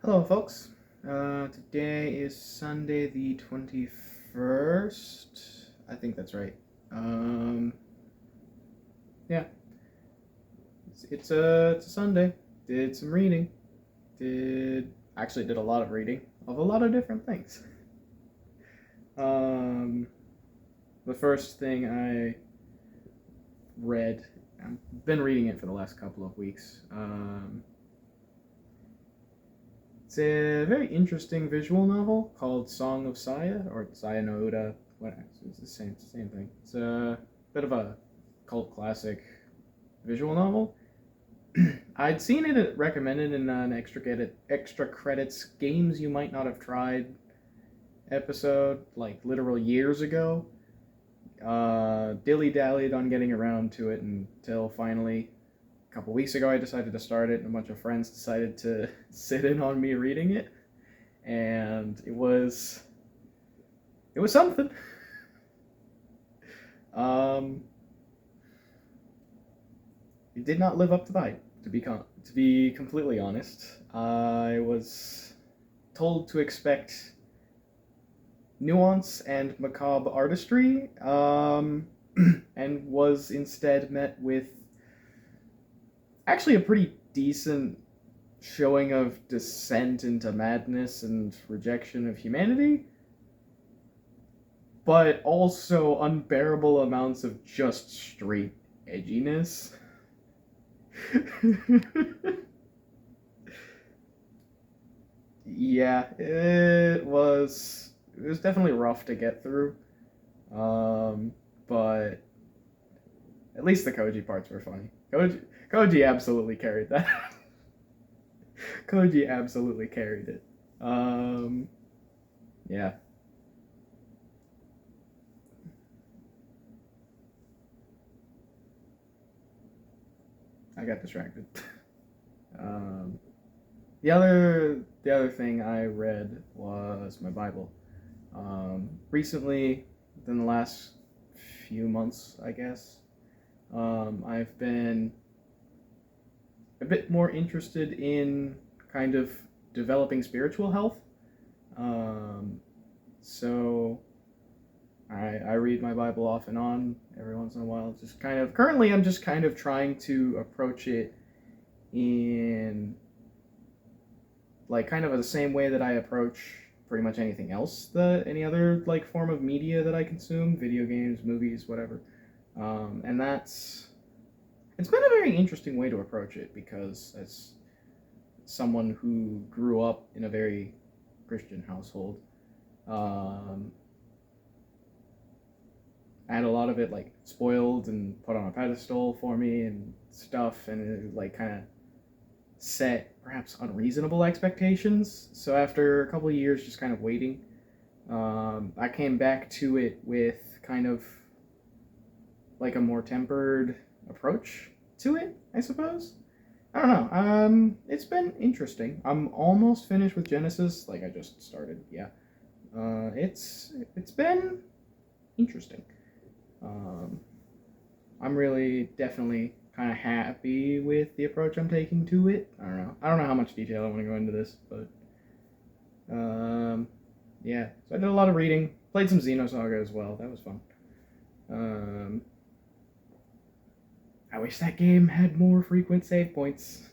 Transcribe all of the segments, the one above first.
Hello, folks. Today is Sunday the 21st. I think that's right. Um, yeah, it's a Sunday. Did some reading. Did a lot of reading of a lot of different things. Um, the first thing I read, I've been reading it for the last couple of weeks. It's a very interesting visual novel called Song of Saya, or Saya no Uda. What? It's the same thing. It's a bit of a cult classic visual novel. I'd seen it recommended in an extra credits games you might not have tried episode like literal years ago. Dilly dallied on getting around to it until finally a couple weeks ago I decided to start it, and a bunch of friends decided to sit in on me reading it, and it was something. Um, it did not live up to the hype. To be completely honest, I was told to expect nuance and macabre artistry, and was instead met with actually a pretty decent showing of descent into madness and rejection of humanity, but also unbearable amounts of just straight edginess. Yeah, it was definitely rough to get through. But at least the Koji parts were funny. Koji absolutely carried that. Koji absolutely carried it. Yeah. I got distracted. Um, the other thing I read was my Bible. Recently, within the last few months, I guess, I've been a bit more interested in kind of developing spiritual health. Um, so I read my Bible off and on every once in a while. Just kind of currently, I'm just kind of trying to approach it in like kind of the same way that I approach pretty much anything else, that any other like form of media that I consume, video games, movies, whatever. And that's it's been a very interesting way to approach it, because as someone who grew up in a very Christian household, um, I had a lot of it like spoiled and put on a pedestal for me and stuff, and it like kind of set perhaps unreasonable expectations. So after a couple of years just kind of waiting, I came back to it with kind of like a more tempered approach to it, I suppose. I don't know. It's been interesting. I'm almost finished with Genesis. Like I just started. Yeah. It's been interesting. Um, I'm really definitely kind of happy with the approach I'm taking to it. I don't know. I don't know how much detail I want to go into this, but yeah. So I did a lot of reading. Played some Xenosaga as well. That was fun. Um, I wish that game had more frequent save points.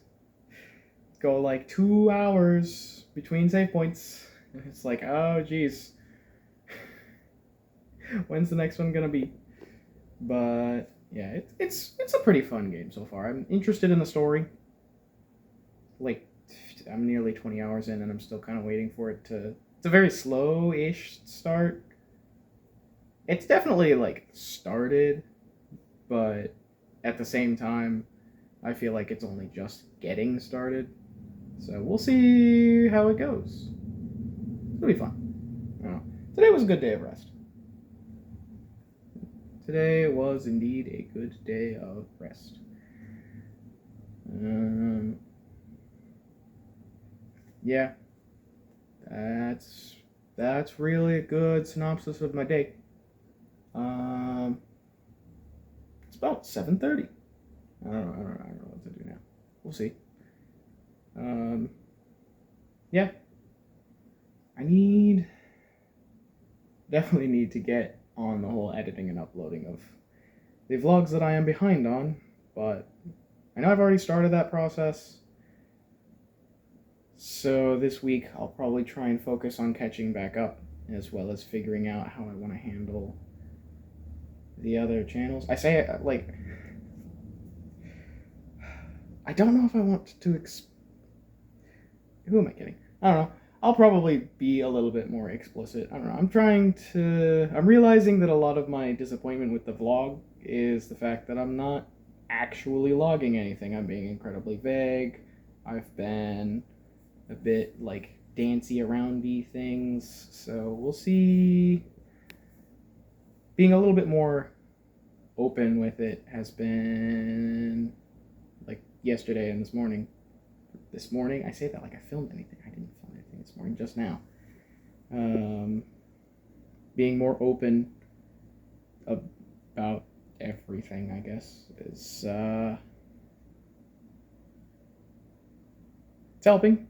Go like 2 hours between save points. And it's like, oh geez, when's the next one gonna be? But yeah, it's a pretty fun game so far. I'm interested in the story. Like, I'm nearly 20 hours in, and I'm still kind of waiting for it to. It's a very slow-ish start. It's definitely like started, but at the same time, I feel like it's only just getting started. So we'll see how it goes. It'll be fun. I don't know. Today was a good day of rest. Today was indeed a good day of rest. Yeah, that's really a good synopsis of my day. Um, it's about 7:30. I don't know what to do now. We'll see. Um, yeah, I definitely need to get on the whole editing and uploading of the vlogs that I am behind on, but I know I've already started that process. So this week I'll probably try and focus on catching back up, as well as figuring out how I want to handle the other channels. I say it like, I don't know if I want to who am I kidding? I don't know. I'll probably be a little bit more explicit. I don't know. I'm realizing that a lot of my disappointment with the vlog is the fact that I'm not actually logging anything. I'm being incredibly vague. I've been a bit like dancey aroundy things. So we'll see. Being a little bit more open with it has been like yesterday and this morning. This morning, I say that like I filmed anything. I didn't film anything this morning, just now. Being more open about everything, I guess, is it's helping.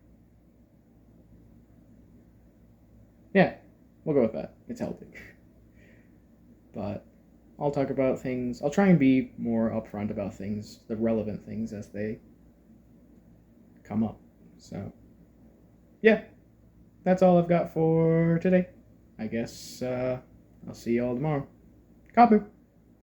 Yeah, we'll go with that. It's helping. But I'll talk about things. I'll try and be more upfront about things, the relevant things as they come up. So, yeah, that's all I've got for today. I guess I'll see you all tomorrow. Kapu!